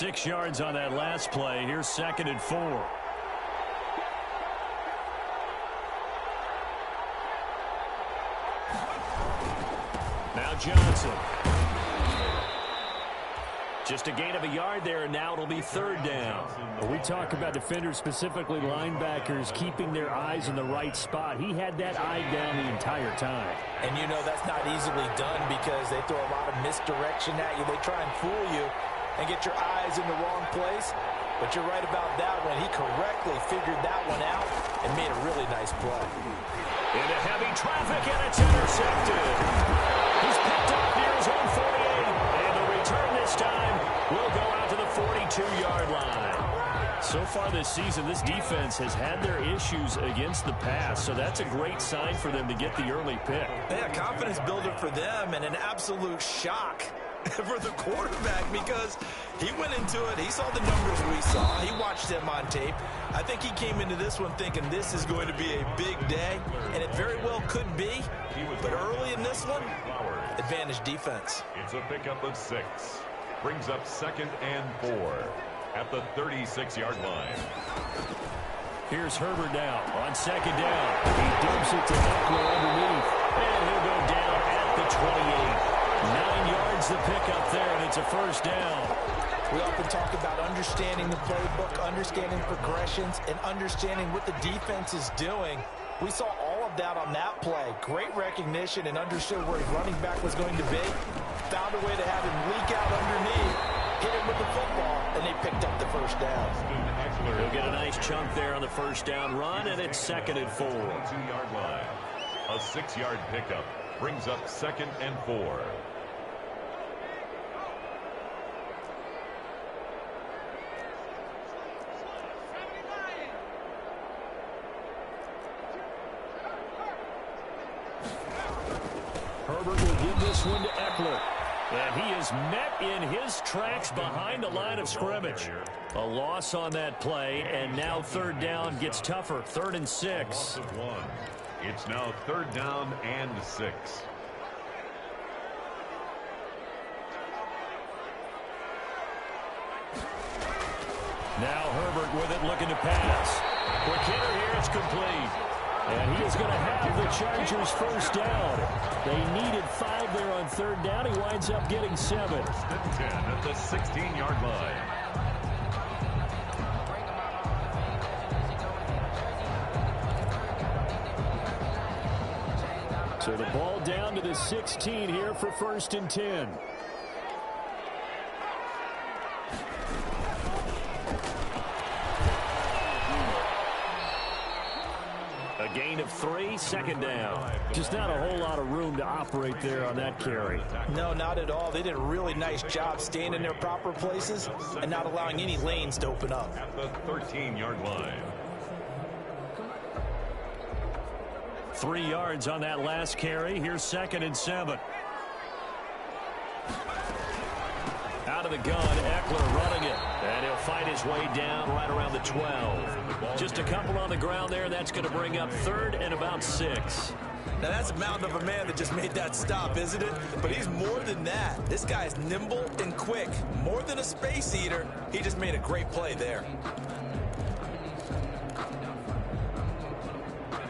6 yards on that last play. Here's 2nd and 4. Now Johnson. Just a gain of a yard there, and now it'll be 3rd down. When we talk about defenders, specifically linebackers, keeping their eyes in the right spot. He had that eye down the entire time. And you know that's not easily done because they throw a lot of misdirection at you. They try and fool you and get your eyes in the wrong place. But you're right about that one. He correctly figured that one out and made a really nice play. Into heavy traffic, and it's intercepted. He's picked up near his own 48. And the return this time will go out to the 42-yard line. So far this season, this defense has had their issues against the pass, so that's a great sign for them to get the early pick. Yeah, confidence builder for them and an absolute shock for the quarterback because he went into it. He saw the numbers we saw. He watched them on tape. I think he came into this one thinking this is going to be a big day, and it very well could be. But early in this one, advantage defense. It's a pickup of 6. Brings up 2nd and 4 at the 36-yard line. Here's Herbert now on 2nd down. He dumps it to Eckler underneath. And he'll go down at the 28. 9 yards the pickup there, and it's a 1st down. We often talk about understanding the playbook, understanding progressions, and understanding what the defense is doing. We saw all of that on that play. Great recognition and understood where his running back was going to be. Found a way to have him leak out underneath, hit him with the football, and they picked up the 1st down. He'll get a nice chunk there on the 1st down run, and it's 2nd and 4. 2-yard line. A 6-yard pickup brings up 2nd and 4. Herbert will give this one to Eckler. And he is met in his tracks behind the line of scrimmage. A loss on that play, and now 3rd down gets tougher. 3rd and 6. It's now 3rd down and 6. Now Herbert with it, looking to pass. Quick hitter here, it's complete. And he is going to have the Chargers 1st down. They needed 5 there on 3rd down. He winds up getting 7. 10 at the 16-yard line. So the ball down to the 16 here for 1st and 10. A gain of 3, 2nd down. Just not a whole lot of room to operate there on that carry. No, not at all. They did a really nice job staying in their proper places and not allowing any lanes to open up. At the 13-yard line. 3 yards on that last carry. Here's 2nd and 7. Out of the gun, Eckler running it. And he'll fight his way down right around the 12. Just a couple on the ground there. That's going to bring up 3rd and about 6. Now that's a mountain of a man that just made that stop, isn't it? But he's more than that. This guy's nimble and quick. More than a space eater. He just made a great play there.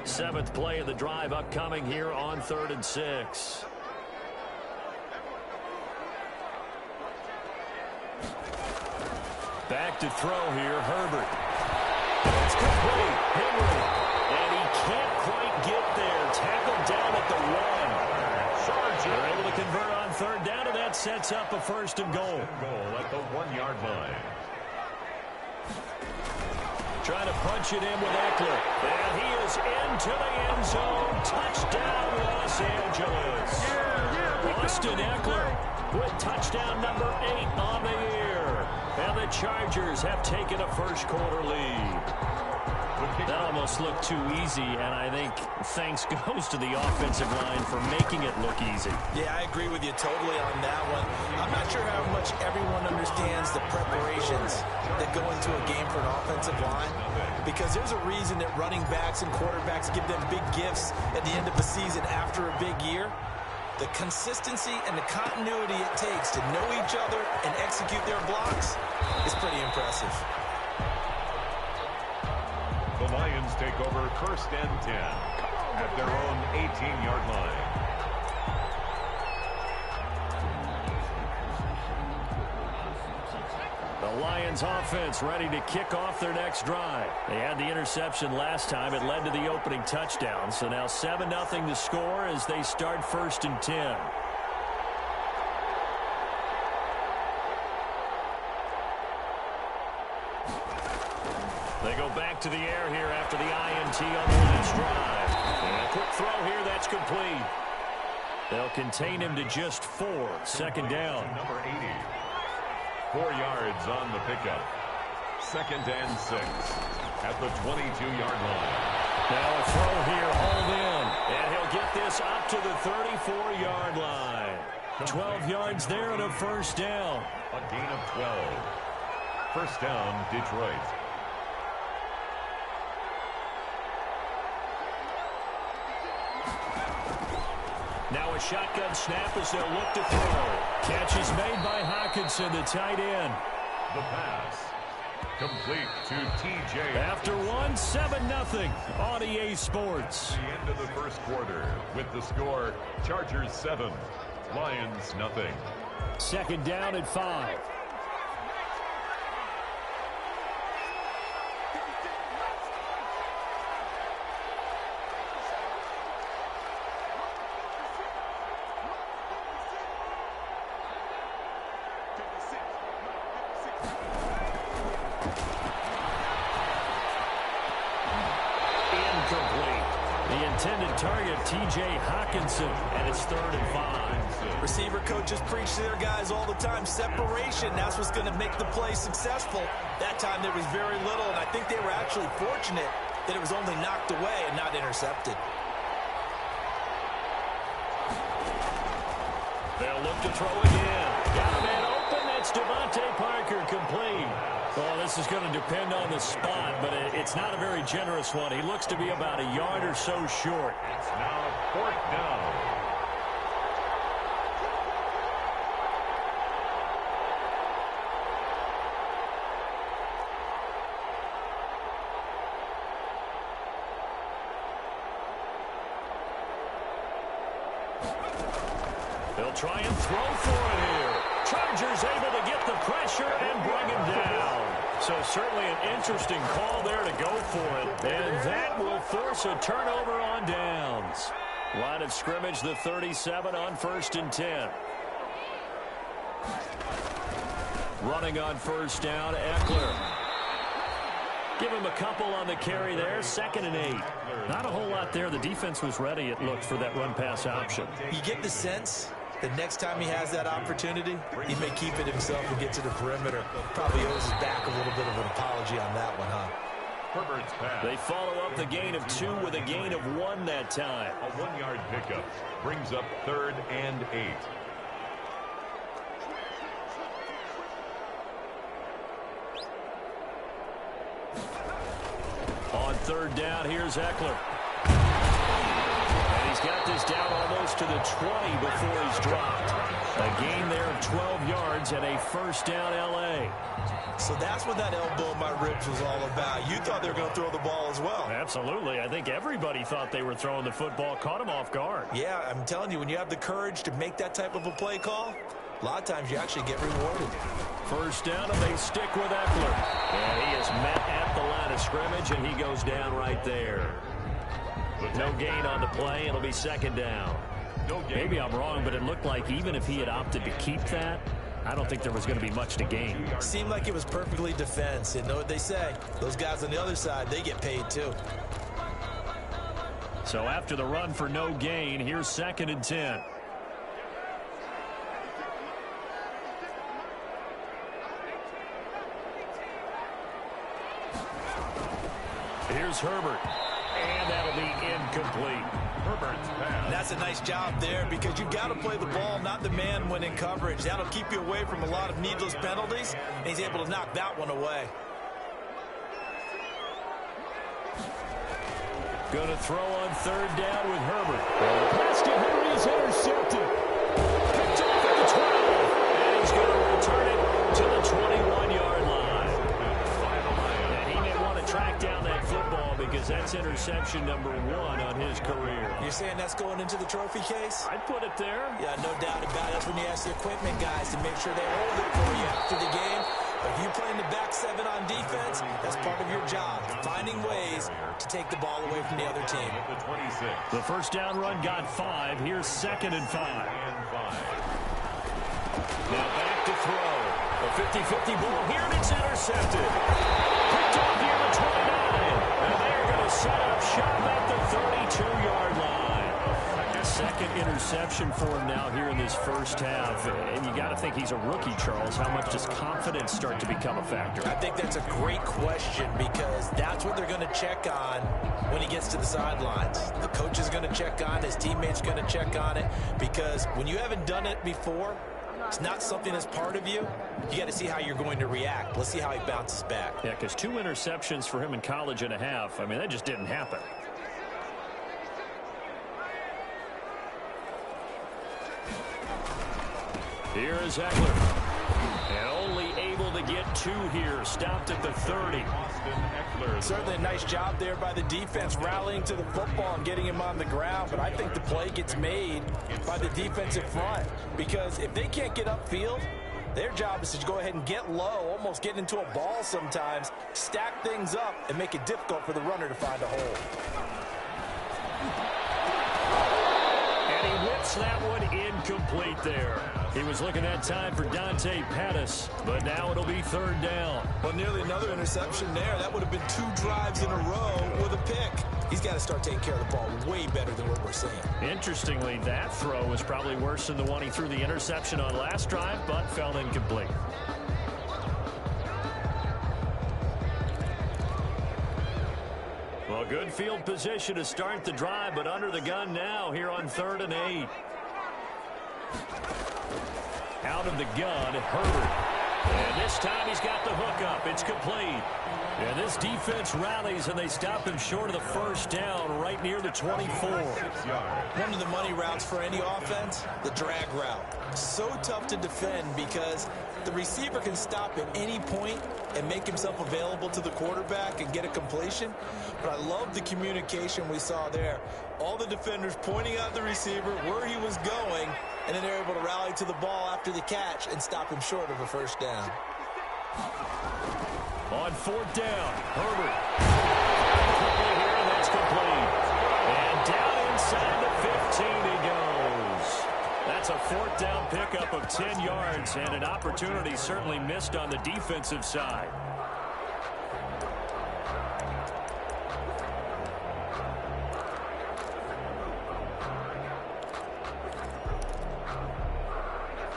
7th play of the drive upcoming here on 3rd and 6. Back to throw here, Herbert. It's complete. Henry. And he can't quite get there. Tackled down at the 1. They're able to convert on 3rd down, and that sets up a 1st and goal. Goal at the 1-yard line. Trying to punch it in with Eckler. And he is into the end zone. Touchdown, Los Angeles. Austin Eckler with touchdown number 8 on the year. And the Chargers have taken a 1st quarter lead. That almost looked too easy, and I think thanks goes to the offensive line for making it look easy. Yeah, I agree with you totally on that one. I'm not sure how much everyone understands the preparations that go into a game for an offensive line, because there's a reason that running backs and quarterbacks give them big gifts at the end of the season after a big year. The consistency and the continuity it takes to know each other and execute their blocks is pretty impressive. The Lions take over 1st and 10 at their own 18-yard line. The Lions offense ready to kick off their next drive. They had the interception last time. It led to the opening touchdown. So now 7-0 to score as they start 1st and 10. They go back to the air here after the INT on the last drive. And a quick throw here that's complete. They'll contain him to just 4. 2nd down. Number 80. 4 yards on the pickup. 2nd and 6 at the 22-yard line. Now a throw here, hauled in. And he'll get this up to the 34-yard line. 12 yards there and a 1st down. A gain of 12. 1st down, Detroit. Now a shotgun snap as they'll look to throw. Catch is made by Hockenson, the tight end. The pass. Complete to TJ. After one, 7-0 on EA Sports. The end of the 1st quarter with the score, Chargers 7, Lions nothing. 2nd down and 5. Intended target, TJ Hockenson, and it's 3rd and 5. Receiver coaches preach to their guys all the time. Separation, that's what's going to make the play successful. That time there was very little, and I think they were actually fortunate that it was only knocked away and not intercepted. They'll look to throw again. Got a man open. That's Devontae Parker, complete. Well, this is going to depend on the spot, but it's not a very generous one. He looks to be about a yard or so short. It's now 4th down. They'll try and throw for it here. Chargers able to get the pressure and bring him down. So certainly an interesting call there to go for it. And that will force a turnover on downs. Line of scrimmage, the 37 on 1st and 10. Running on 1st down, Eckler. Give him a couple on the carry there. 2nd and 8. Not a whole lot there. The defense was ready, it looked, for that run-pass option. You get the sense that next time he has that opportunity, he may keep it himself and get to the perimeter. Probably owes his back a little bit of an apology on that one, huh? Herbert's pass. They follow up the gain of 2 with a gain of 1 that time. A 1-yard pickup brings up 3rd and 8. On 3rd down, here's Eckler. And he's got this down almost to the 20 before he's dropped. A gain there of 12 yards and a 1st down L.A. So that's what that elbow in my ribs was all about. You thought they were going to throw the ball as well. Absolutely. I think everybody thought they were throwing the football, caught him off guard. Yeah, I'm telling you, when you have the courage to make that type of a play call, a lot of times you actually get rewarded. 1st down, and they stick with Eckler. And he is met at the line of scrimmage, and he goes down right there. No gain on the play. It'll be 2nd down. Maybe I'm wrong, but it looked like even if he had opted to keep that, I don't think there was going to be much to gain. Seemed like it was perfectly defense. You know what they say? Those guys on the other side, they get paid too. So after the run for no gain, here's 2nd and 10. Here's Herbert. And that'll be incomplete. Herbert's pass. That's a nice job there because you've got to play the ball, not the man when in coverage. That'll keep you away from a lot of needless penalties, and he's able to knock that one away. Going to throw on third down with Herbert. Pass to Henry is intercepted. Picked off at the 12. And he's going to return it to the 21-yard line. And he may want to track down that football because that's interception number 1 on his career. You're saying that's going into the trophy case? I'd put it there. Yeah, no doubt about it. That's when you ask the equipment guys to make sure they hold it for you after the game. If you play in the back 7 on defense, that's part of your job, finding ways to take the ball away from the other team. The first down run got 5. Here's 2nd and 5. Now back to throw. A 50-50 ball here, and it's intercepted. Picked off near the 29. And they're going to set up shop at the 32-yard line. Second interception for him now here in this first half. And you got to think he's a rookie, Charles. How much does confidence start to become a factor? I think that's a great question because that's what they're going to check on when he gets to the sidelines. The coach is going to check on, his teammates going to check on it, because when you haven't done it before, it's not something that's part of you. You got to see how you're going to react. Let's see how he bounces back. Yeah, because 2 interceptions for him in college and a half. I mean, that just didn't happen. Here is Eckler. And only able to get 2 here. Stopped at the 30. Certainly a nice job there by the defense rallying to the football and getting him on the ground. But I think the play gets made by the defensive front. Because if they can't get upfield, their job is to go ahead and get low, almost get into a ball sometimes, stack things up, and make it difficult for the runner to find a hole. And he whips that one incomplete there. He was looking that time for Dante Pettis, but now it'll be 3rd down. Well, nearly another interception there. That would have been 2 drives in a row with a pick. He's got to start taking care of the ball way better than what we're seeing. Interestingly, that throw was probably worse than the one he threw the interception on last drive, but fell incomplete. Well, good field position to start the drive, but under the gun now here on 3rd and 8. Out of the gun, Herbert. And this time he's got the hook up. It's complete. And this defense rallies, and they stop him short of the first down right near the 24. One of the money routes for any offense, the drag route. So tough to defend because the receiver can stop at any point and make himself available to the quarterback and get a completion. But I love the communication we saw there. All the defenders pointing out the receiver, where he was going, and then they're able to rally to the ball after the catch and stop him short of a first down. On 4th down, Herbert. Quickly here, and that's complete. And down inside the 15 he goes. That's a 4th down pickup of 10 yards, and an opportunity certainly missed on the defensive side.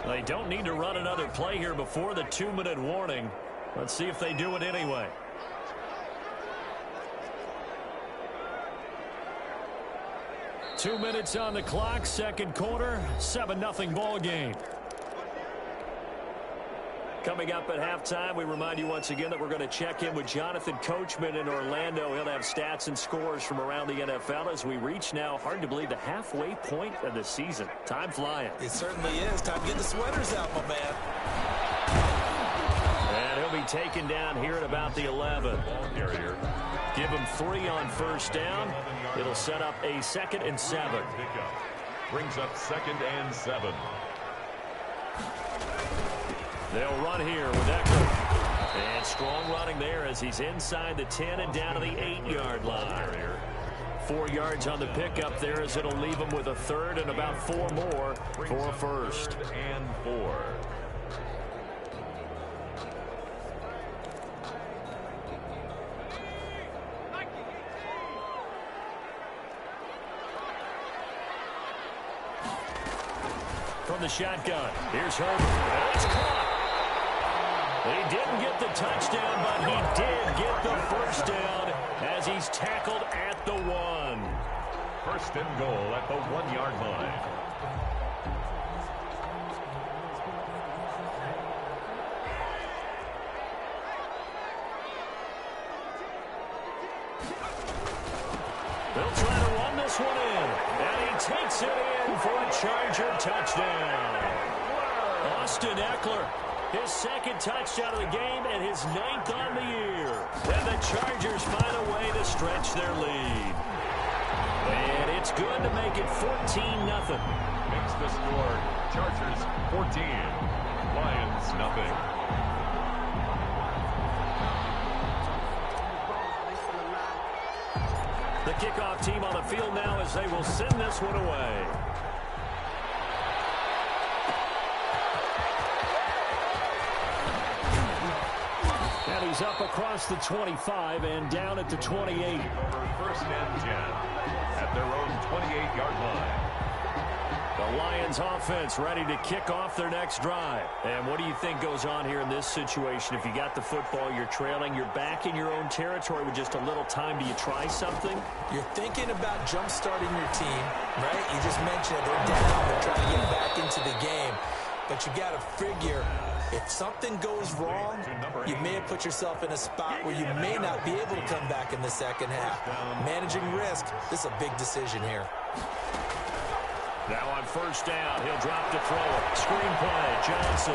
They don't need to run another play here before the 2-minute warning. Let's see if they do it anyway. Two minutes on the clock, second quarter, 7-0 ball game. Coming up at halftime, we remind you once again that we're going to check in with Jonathan Coachman in Orlando. He'll have stats and scores from around the NFL as we reach now, hard to believe, the halfway point of the season. Time flying. It certainly is. Time to get the sweaters out, my man. And he'll be taken down here at about the 11. Give him 3 on first down. It'll set up a 2nd and 7. Brings up 2nd and 7. They'll run here with Eckler. And strong running there as he's inside the 10 and down to the 8-yard line. 4 yards on the pickup there as it'll leave him with a 3rd and about 4 more for a 1st. And 4. From the shotgun, here's Herbert. That's caught. He didn't get the touchdown, but he did get the first down as he's tackled at the 1. 1st and goal at the 1-yard line. They'll try to run this one in. And he takes it in for a Charger touchdown. Austin Eckler, his second touchdown of the game and his 9th on the year. And the Chargers find a way to stretch their lead. And it's good to make it 14-0. Makes the score Chargers 14, Lions nothing. The kickoff team on the field now as they will send this one away. And he's up across the 25 and down at the 28. First and 10 at their own 28-yard line. The Lions offense ready to kick off their next drive. And what do you think goes on here in this situation? If you got the football, you're trailing, you're back in your own territory with just a little time. Do you try something? You're thinking about jump-starting your team, right? You just mentioned it. They're down. They're trying to get back into the game. But you got to figure, if something goes wrong, you may have put yourself in a spot where you may not be able to come back in the second half. Managing risk, this is a big decision here. Now on first down, he'll drop to throw it. Screen play, Johnson.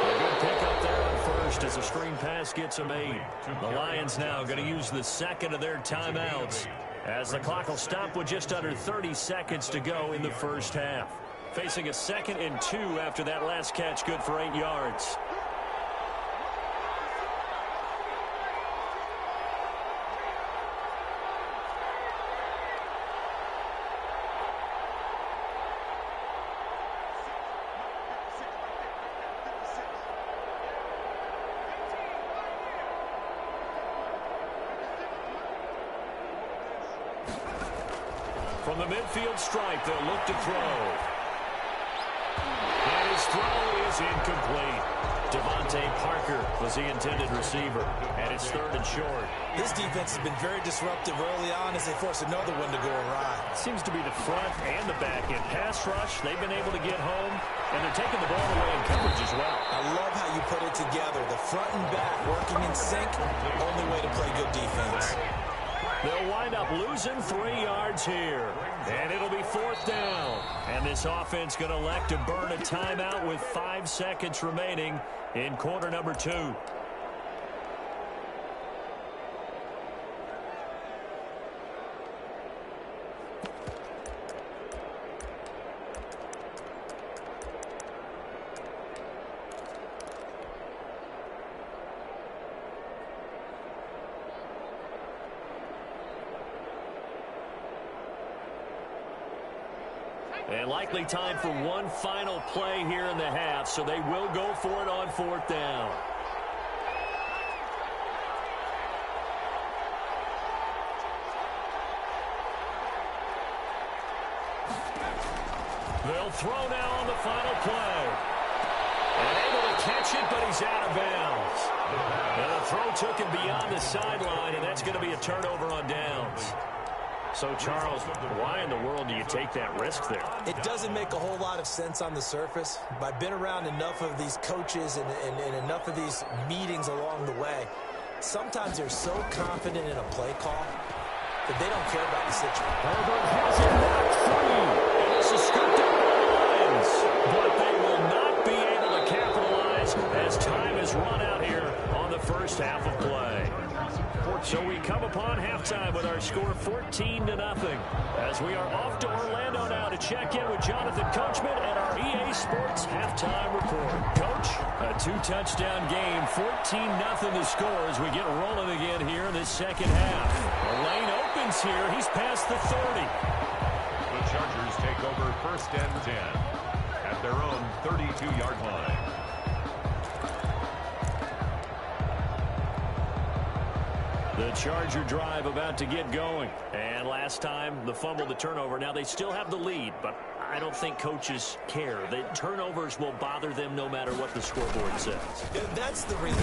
A good pickup there on first as a screen pass gets him 8. The Lions now going to use the second of their timeouts as the clock will stop with just under 30 seconds to go in the first half. Facing a 2nd and 2 after that last catch, good for 8 yards. From the midfield stripe, they'll look to throw. And his throw is incomplete. Devontae Parker was the intended receiver, and it's 3rd and short. This defense has been very disruptive early on as they force another one to go awry. Seems to be the front and the back end. Pass rush, they've been able to get home, and they're taking the ball away in coverage as well. I love how you put it together. The front and back working in sync, only way to play good defense. They'll wind up losing 3 yards here. And it'll be 4th down. And this offense going to elect to burn a timeout with 5 seconds remaining in quarter number 2. And likely time for one final play here in the half, so they will go for it on 4th down. They'll throw now on the final play. And able to catch it, but he's out of bounds. And the throw took him beyond the sideline, and that's going to be a turnover on downs. So, Charles, why in the world do you take that risk there? It doesn't make a whole lot of sense on the surface. But I've been around enough of these coaches and enough of these meetings along the way. Sometimes they're so confident in a play call that they don't care about the situation. Herbert has it knocked free. And this is scooped up by the Lions. But they will not be able to capitalize as time has run out here on the first half of play. So we come upon halftime with our score 14-0 as we are off to Orlando now to check in with Jonathan Coachman at our EA Sports halftime report. Coach, a 2-touchdown game, 14-0 the score as we get rolling again here in this second half. The lane opens here. He's past the 30. The Chargers take over 1st and 10 at their own 32-yard line. The Charger drive about to get going. And last time, the fumble, the turnover. Now, they still have the lead, but I don't think coaches care. The turnovers will bother them no matter what the scoreboard says. That's the relief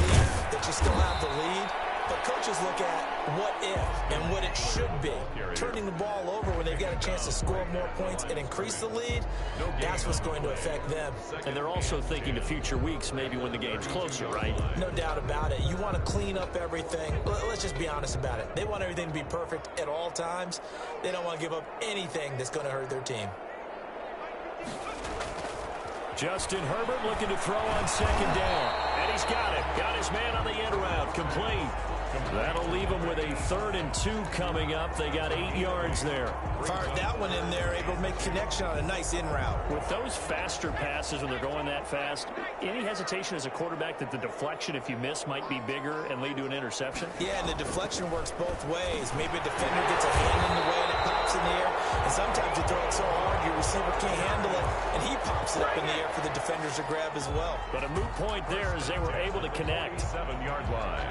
that you still have the lead, but coaches look at what if and what it should be. Turning the ball over when they've got a chance to score more points and increase the lead, that's what's going to affect them. And they're also thinking to future weeks, maybe when the game's closer, right? No doubt about it. You want to clean up everything. Let's just be honest about it. They want everything to be perfect at all times. They don't want to give up anything that's going to hurt their team. Justin Herbert looking to throw on second down. And he's got it. Got his man on the end route. Complete. That'll leave him with a 3rd and 2 coming up. They got 8 yards there. Fired that one in there, able to make connection on a nice in route. With those faster passes when they're going that fast, any hesitation as a quarterback that the deflection, if you miss, might be bigger and lead to an interception? Yeah, and the deflection works both ways. Maybe a defender gets a hand in the way and it pops in the air. And sometimes you throw it so hard your receiver can't handle it, and he pops it up in the air for the defenders to grab as well. But a moot point there as they were able to connect. 7-yard line.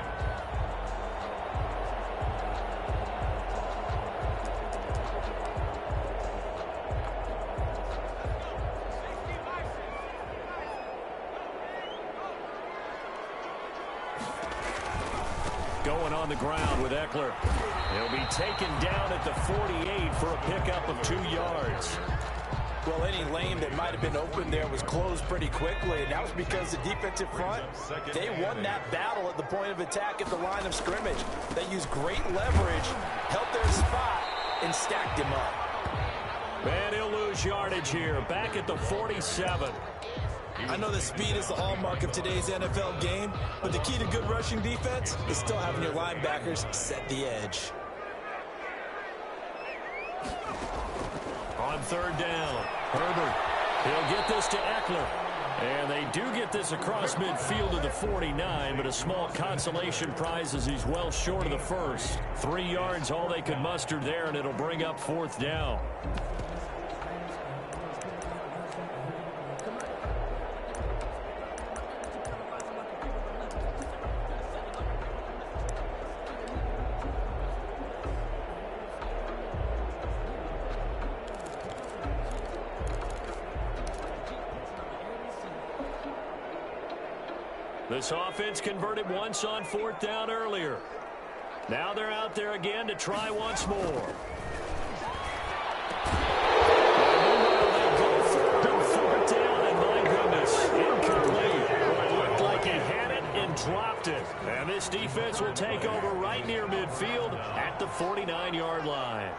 Going on the ground with Eckler. He'll be taken down at the 48 for a pickup of 2 yards. Well, any lane that might have been open there was closed pretty quickly, and that was because the defensive front, they won that battle at the point of attack at the line of scrimmage. They used great leverage, held their spot, and stacked him up. And he'll lose yardage here, back at the 47. I know that speed is the hallmark of today's NFL game, but the key to good rushing defense is still having your linebackers set the edge. On 3rd down, Herbert. He'll get this to Eckler. And they do get this across midfield to the 49, but a small consolation prize as he's well short of the first. 3 yards, all they could muster there, and it'll bring up 4th down. This offense converted once on 4th down earlier. Now they're out there again to try once more. They go for 4th down, and my goodness, incomplete. It looked like he had it and dropped it. And this defense will take over right near midfield at the 49-yard line.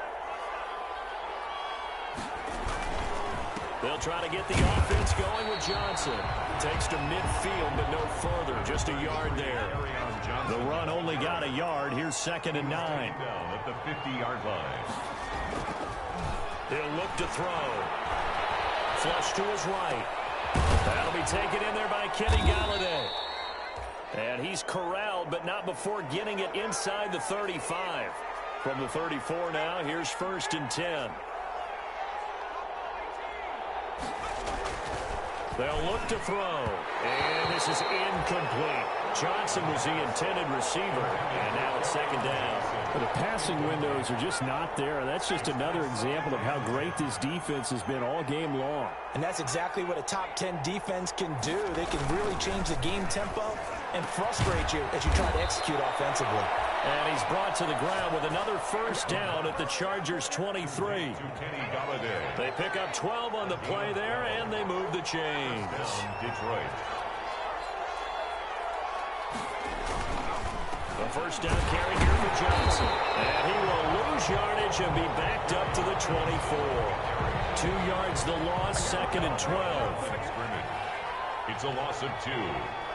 They'll try to get the offense going with Johnson. Takes to midfield, but no further. Just a yard there. The run only got a yard. Here's 2nd and 9. Down at the 50-yard line. He'll look to throw. Flush to his right. That'll be taken in there by Kenny Golladay. And he's corralled, but not before getting it inside the 35. From the 34 now, here's 1st and 10. They'll look to throw, and this is incomplete. Johnson was the intended receiver, and now it's 2nd down. The passing windows are just not there. That's just another example of how great this defense has been all game long. And that's exactly what a top 10 defense can do. They can really change the game tempo and frustrate you as you try to execute offensively. And he's brought to the ground with another 1st down at the Chargers' 23. They pick up 12 on the play there, and they move the chains. Detroit. The 1st down carry here for Johnson. And he will lose yardage and be backed up to the 24. 2 yards the loss, 2nd and 12. It's a loss of 2.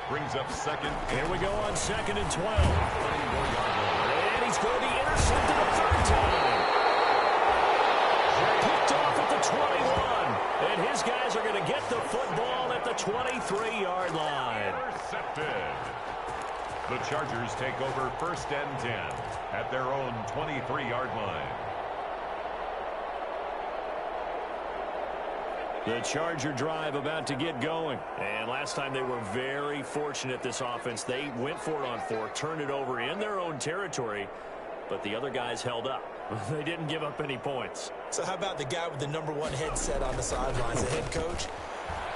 Brings up 2nd. Here we go on 2nd and 12. And he's going to be intercepted a 3rd time. Picked off at the 21. And his guys are going to get the football at the 23-yard line. Intercepted. The Chargers take over 1st and 10 at their own 23-yard line. The Charger drive about to get going. And last time they were very fortunate, this offense. They went for it on 4, turned it over in their own territory, but the other guys held up. They didn't give up any points. So how about the guy with the #1 headset on the sidelines, the head coach?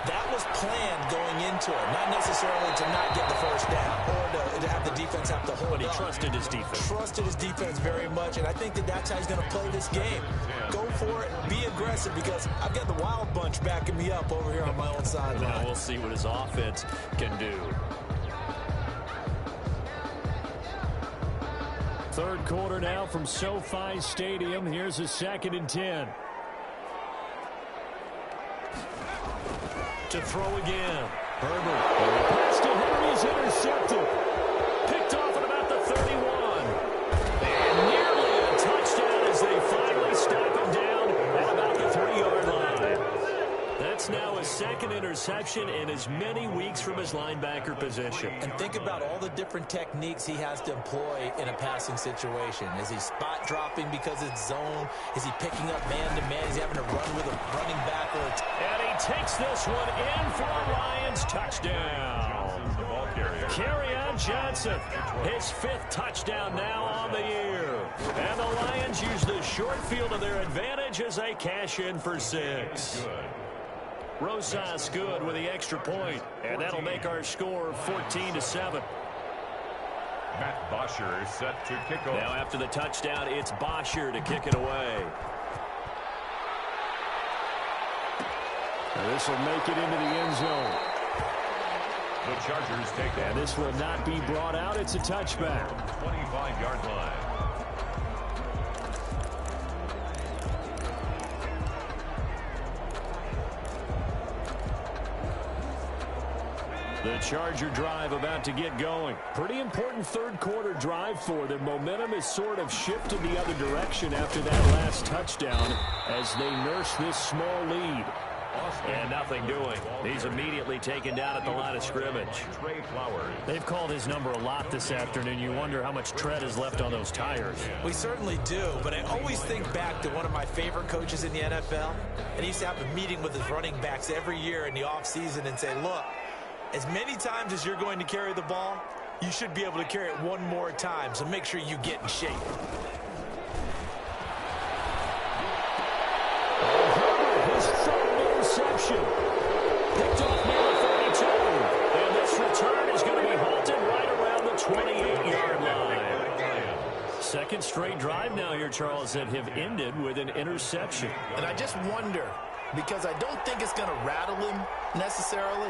That was planned going into it, not necessarily to not get the 1st down or to have the defense defense have to hold But he up. trusted his defense. Trusted his defense very much, and I think that that's how he's going to play this game. Go for it. Be aggressive, because I've got the Wild Bunch backing me up over here on my own sideline. Now we'll see what his offense can do. Third quarter now from SoFi Stadium. Here's a 2nd and 10. To throw again. Herbert. Pass to Henry is intercepted. Picked off at about the 31. And nearly a touchdown as they finally stop him down at about the 3-yard line. That's now his 2nd interception in as many weeks from his linebacker position. And think about all the different techniques he has to employ in a passing situation. Is he spot dropping because it's zone? Is he picking up man-to-man? Is he having to run with a running back? And he takes this one in for a Lions touchdown. Kerryon Johnson, his 5th touchdown now on the year. And the Lions use the short field to their advantage as they cash in for 6. Rosas good with the extra point, and that'll make our score 14-7. Matt Bosher set to kick off. Now after the touchdown, it's Bosher to kick it away. This will make it into the end zone. The Chargers take And this will not be brought out. It's a touchback. 25-yard line. The Charger drive about to get going. Pretty important third quarter drive for them. Momentum is sort of shifted the other direction after that last touchdown as they nurse this small lead. And nothing doing. He's immediately taken down at the line of scrimmage. Trey Flowers. They've called his number a lot this afternoon. You wonder how much tread is left on those tires. We certainly do, but I always think back to one of my favorite coaches in the NFL, and he used to have a meeting with his running backs every year in the offseason and say, look, as many times as you're going to carry the ball, you should be able to carry it one more time, so make sure you get in shape. His third interception. Picked off near the 42. And this return is going to be halted right around the 28-yard line. 2nd straight drive now here, Charles, that have ended with an interception. And I just wonder, because I don't think it's going to rattle him necessarily,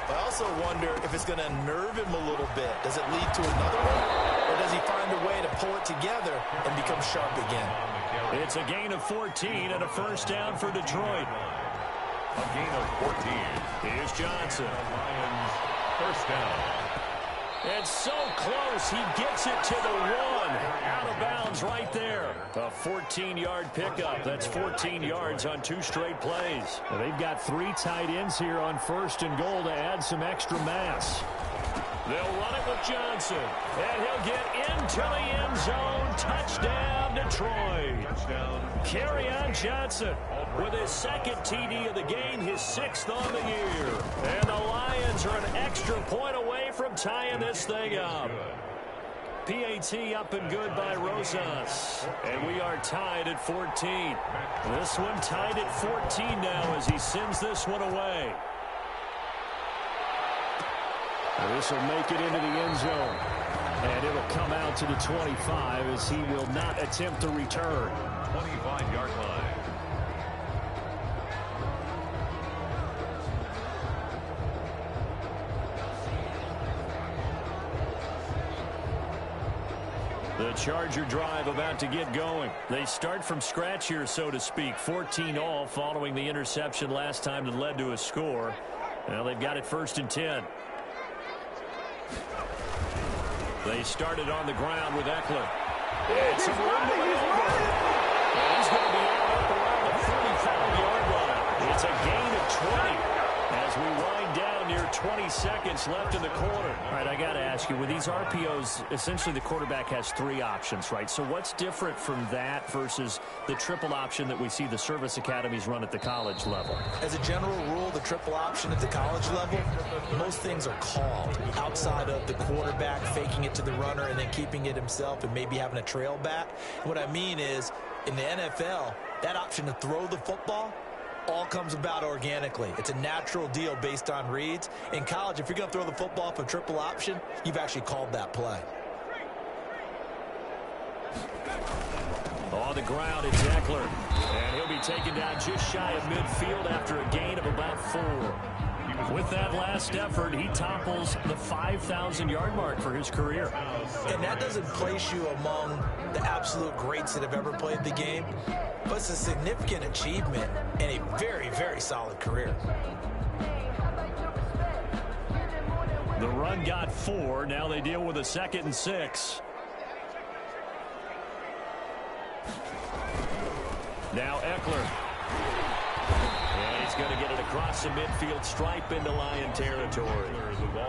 but I also wonder if it's going to unnerve him a little bit. Does it lead to another one, or does he find a way to pull it together and become sharp again? It's a gain of 14 and a first down for Detroit. A gain of 14. Here's Johnson. Lions first down. It's so close. He gets it to the 1. Out of bounds right there. A 14-yard pickup. That's 14 yards on 2 straight plays. Well, they've got 3 tight ends here on 1st and goal to add some extra mass. They'll run it with Johnson. And he'll get into the end zone. Touchdown, Detroit. Kerryon Johnson with his 2nd TD of the game, his 6th on the year. And the Lions are an extra point away from tying this thing up. PAT up and good by Rosas. And we are tied at 14. This one tied at 14 now as he sends this one away. And this will make it into the end zone. And it'll come out to the 25 as he will not attempt to return. 25-yard line. The Charger drive about to get going. They start from scratch here, so to speak. 14 all following the interception last time that led to a score. Well, they've got it 1st and 10. They started on the ground with Eckler. It's he's running. He's going to be out up around the 45-yard line. It's a gain of 20 as we wind down near 20 seconds left in the quarter. All right, I got to ask you, with these RPOs, essentially the quarterback has 3 options, right? So what's different from that versus the triple option that we see the service academies run at the college level? As a general rule, the triple option at the college level, most things are called outside of the quarterback faking it to the runner and then keeping it himself and maybe having a trail back. What I mean is, in the NFL, that option to throw the football all comes about organically. It's a natural deal based on reads. In college, if you're going to throw the football for triple option, you've actually called that play. On the ground, it's Eckler. And he'll be taken down just shy of midfield after a gain of about 4. With that last effort, he topples the 5,000-yard mark for his career. And that doesn't place you among the absolute greats that have ever played the game, but it's a significant achievement and a very, very solid career. The run got 4. Now they deal with a 2nd and 6. Now Eckler. And he's going to get it across the midfield stripe into Lion territory.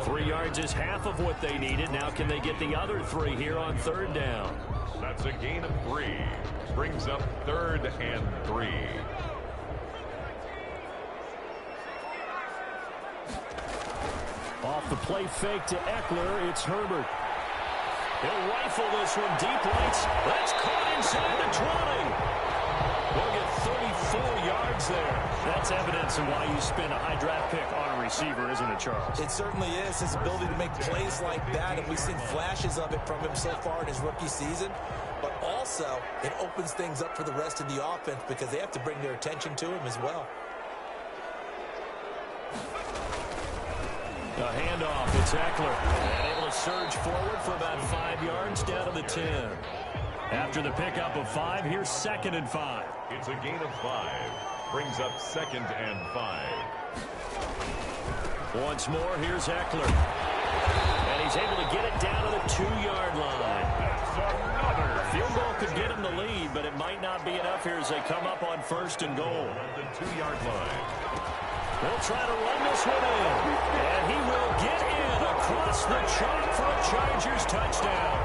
3 yards is half of what they needed. Now can they get the other 3 here on 3rd down? That's a gain of 3. Brings up 3rd and 3. Off the play fake to Eckler, it's Herbert. He'll rifle this one deep right. That's caught inside the 20. They'll get 34 yards there. That's evidence of why you spend a high draft pick on a receiver, isn't it, Charles? It certainly is. His ability to make plays like that, and we've seen flashes of it from him so far in his rookie season. But also, it opens things up for the rest of the offense because they have to bring their attention to him as well. A handoff, it's Eckler. And able to surge forward for about 5 yards down to the 10. After the pickup of 5, here's 2nd and 5. It's a gain of 5. Brings up 2nd and 5. Once more, here's Eckler. And he's able to get it down to the 2-yard line. Another Field goal could get him the lead, but it might not be enough here as they come up on 1st and goal. at the 2-yard line. They'll try to run this one in. And he will get in across the chalk for a Chargers touchdown.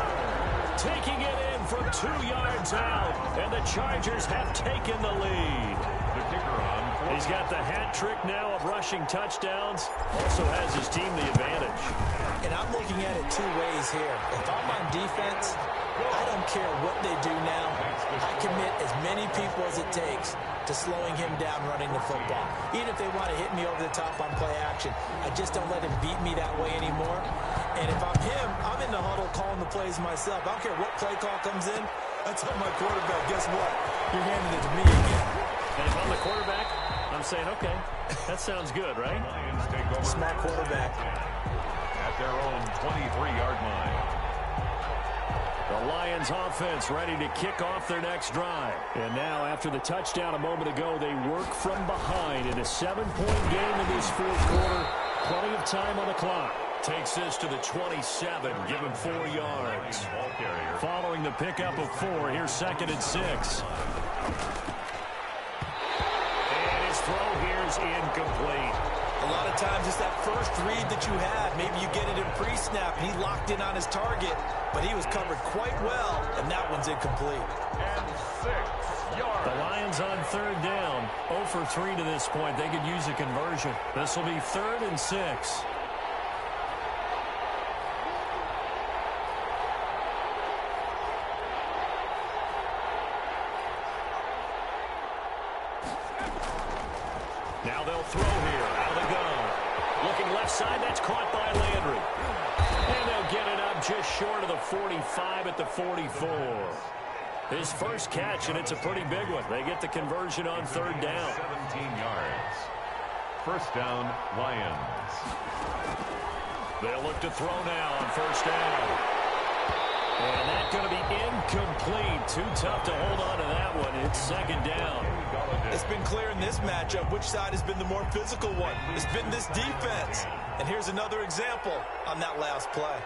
Taking it in from 2 yards out. And the Chargers have taken the lead. The kicker on. He's got the hat trick now of rushing touchdowns. Also has his team the advantage. And I'm looking at it 2 ways here. If I'm on defense, I don't care what they do now. I commit as many people as it takes to slowing him down running the football. Even if they want to hit me over the top on play action, I just don't let him beat me that way anymore. And if I'm him, I'm in the huddle calling the plays myself. I don't care what play call comes in. I tell my quarterback, guess what? You're handing it to me again. And if I'm the quarterback, I'm saying, okay, that sounds good, right? Lions take over. Smack quarterback. At their own 23-yard line. The Lions offense ready to kick off their next drive. And now, after the touchdown a moment ago, they work from behind in a 7-point game in this 4th quarter. Plenty of time on the clock. Takes this to the 27, give him 4 yards. Ball carrier. Following the pickup of 4, here's 2nd and 6. And his throw here is incomplete. A lot of times it's that first read that you have. Maybe you get it in pre-snap, and he locked in on his target, but he was covered quite well, and that one's incomplete. And 6 yards. The Lions on 3rd down. 0 for 3 to this point. They could use a conversion. This will be 3rd and 6. Now they'll throw here. Out of the gun. Looking left side. That's caught by Landry. And they'll get it up just short of the 45 at the 44. His first catch, and it's a pretty big one. They get the conversion on 3rd down. 17 yards. First down, Lions. They'll look to throw now on 1st down. And that's going to be incomplete. Too tough to hold on to that one. It's 2nd down. It's been clear in this matchup which side has been the more physical one. It's been this defense. And here's another example on that last play.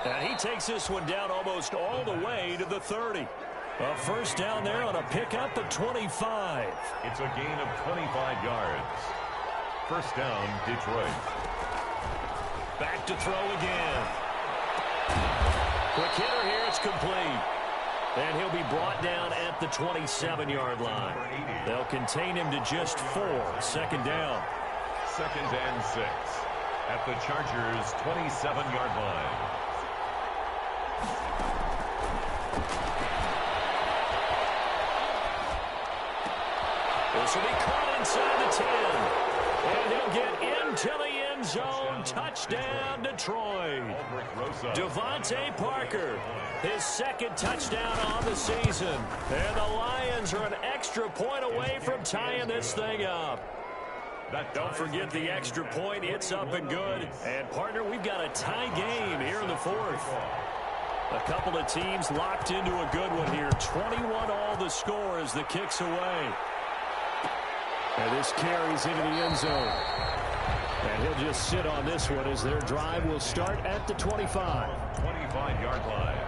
And he takes this one down almost all the way to the 30. A first down there on a pickup of 25. It's a gain of 25 yards. First down, Detroit. Back to throw again. Quick hitter here, it's complete. And he'll be brought down at the 27-yard line. They'll contain him to just 4. 2nd down. 2nd and 6. At the Chargers' 27-yard line. This will be caught inside the 10. And he'll get into the end zone. Touchdown, Detroit. Devontae Parker, his second touchdown on the season. And the Lions are an extra point away from tying this thing up. Don't forget the extra point. It's up and good. And, partner, we've got a tie game here in the fourth. A couple of teams locked into a good one here. 21 all the score as the kick's away. And this carries into the end zone. And he'll just sit on this one as their drive will start at the 25. 25-yard line.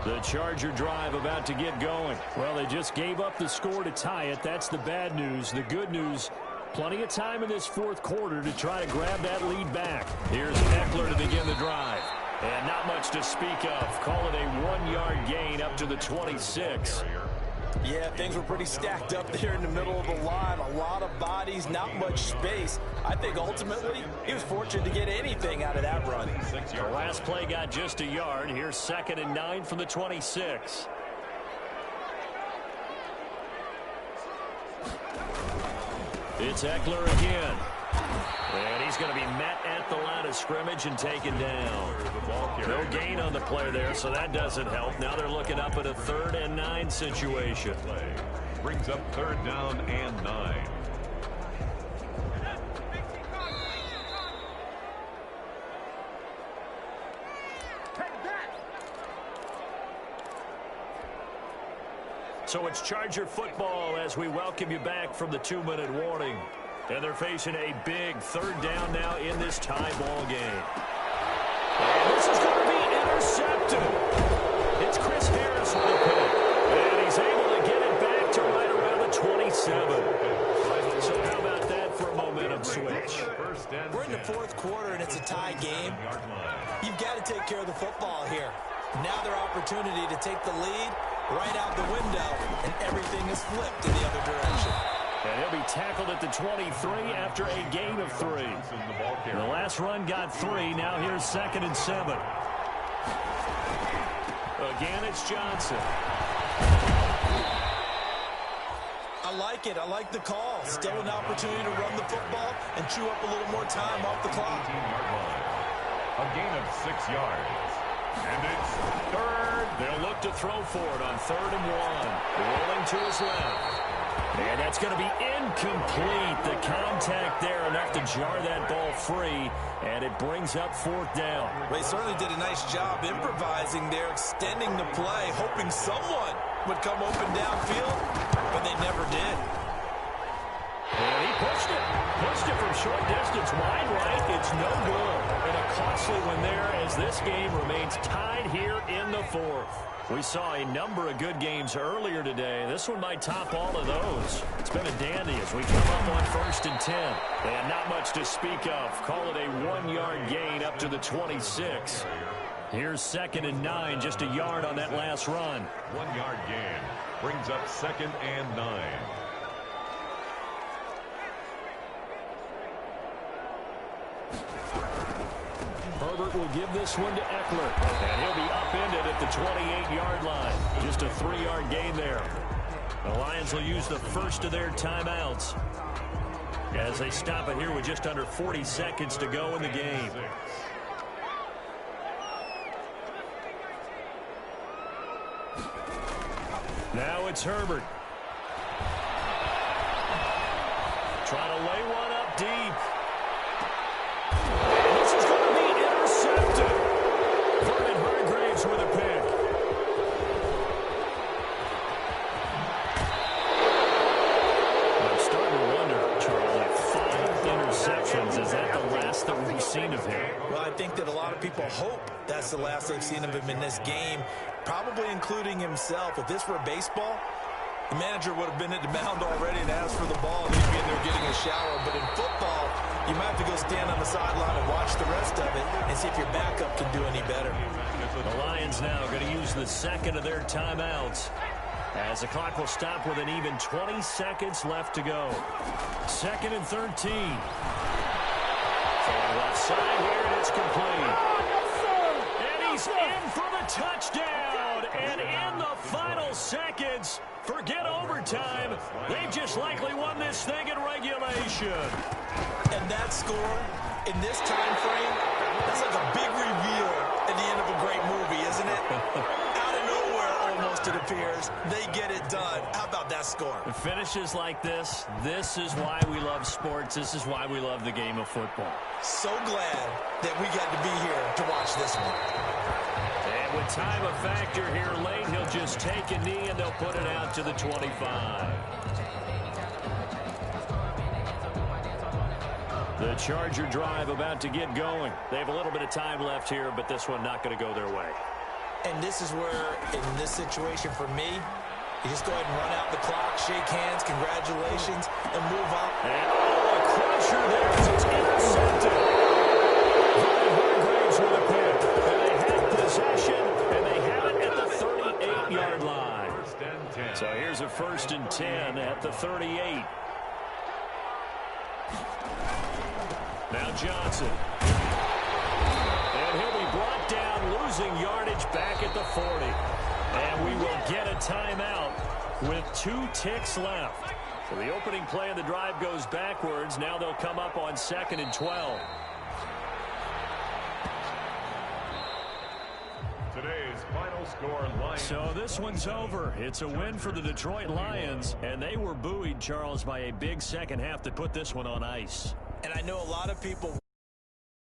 The Charger drive about to get going. Well, they just gave up the score to tie it. That's the bad news. The good news, plenty of time in this fourth quarter to try to grab that lead back. Here's Eckler to begin the drive. And not much to speak of. Call it a 1-yard gain up to the 26. Yeah, things were pretty stacked up there in the middle of the line. A lot of bodies, not much space. I think ultimately he was fortunate to get anything out of that run. The last play got just a yard. Here's 2nd and 9 from the 26. It's Eckler again. And he's going to be met at the line of scrimmage and taken down. No gain on the play there, so that doesn't help. Now they're looking up at a 3rd and 9 situation. Brings up 3rd down and 9. So it's Charger football as we welcome you back from the 2-minute warning. And they're facing a big 3rd down now in this tie ball game. And this is going to be intercepted. It's Chris Harris with a pick. And he's able to get it back to right around the 27. So how about that for a momentum switch? We're in the fourth quarter and it's a tie game. You've got to take care of the football here. Now their opportunity to take the lead right out the window, and everything is flipped in the other direction. And he'll be tackled at the 23 after a gain of 3. The last run got 3. Now here's 2nd and 7. Again, it's Johnson. I like it. I like the call. Still an opportunity to run the football and chew up a little more time off the clock. A gain of 6 yards. And it's 3rd. They'll look to throw for it on 3rd and 1. Rolling to his left. And that's going to be incomplete. The contact there enough to jar that ball free. And it brings up 4th down. Well, he certainly did a nice job improvising there, extending the play, hoping someone would come open downfield, but they never did. And he pushed it. Pushed it from short distance, wide right. It's no good. And a costly one there as this game remains tied here in the 4th. We saw a number of good games earlier today. This one might top all of those. It's been a dandy as we come up on 1st and 10. And not much to speak of. Call it a 1-yard gain up to the 26. Here's 2nd and 9, just a yard on that last run. 1-yard gain. Brings up 2nd and 9. Herbert will give this one to Eckler. And he'll be upended at the 28-yard line. Just a 3-yard gain there. The Lions will use the first of their timeouts as they stop it here with just under 40 seconds to go in the game. Now it's Herbert. Trying to lay one up deep. And this is going to be intercepted. Vernon Hargreaves with a pick. I'm starting to wonder, Charlie, 5 interceptions. Is that the last that we've seen of him? Well, I think that a lot of people hope that's the last they've seen of him in this game, probably including himself. If this were baseball, the manager would have been at the mound already and asked for the ball, and he'd be in there getting a shower. But in football, you might have to go stand on the sideline and watch the rest of it and see if your backup can do any better. The Lions now going to use the second of their timeouts as the clock will stop with an even 20 seconds left to go. 2nd and 13. Left side here, and it's complete. And he's in for the touchdown. And in the final seconds, forget overtime, they've just likely won this thing in regulation. And that score, in this time frame, that's like a big reveal at the end of a great movie, isn't it? Out of nowhere, almost, it appears, they get it done. How about that score? The finishes like this is why we love sports. This is why we love the game of football. So glad that we got to be here to watch this one. And with time a factor here late, he'll just take a knee and they'll put it out to the 25. The Charger drive about to get going. They have a little bit of time left here, but this one not going to go their way. And this is where, in this situation for me, you just go ahead and run out the clock, shake hands, congratulations, and move on. And a crusher there as it's intercepted. Hargraves with a pick. And they have possession, and they have it at the 38-yard line. So here's a 1st and 10 at the 38. Now Johnson. And he'll be brought down, losing yardage back at the 40. And we will get a timeout with 2 ticks left. So the opening play of the drive goes backwards. Now they'll come up on 2nd and 12. Today's final score, Lions. So this one's over. It's a win for the Detroit Lions. And they were buoyed, Charles, by a big second half that put this one on ice. And I know a lot of people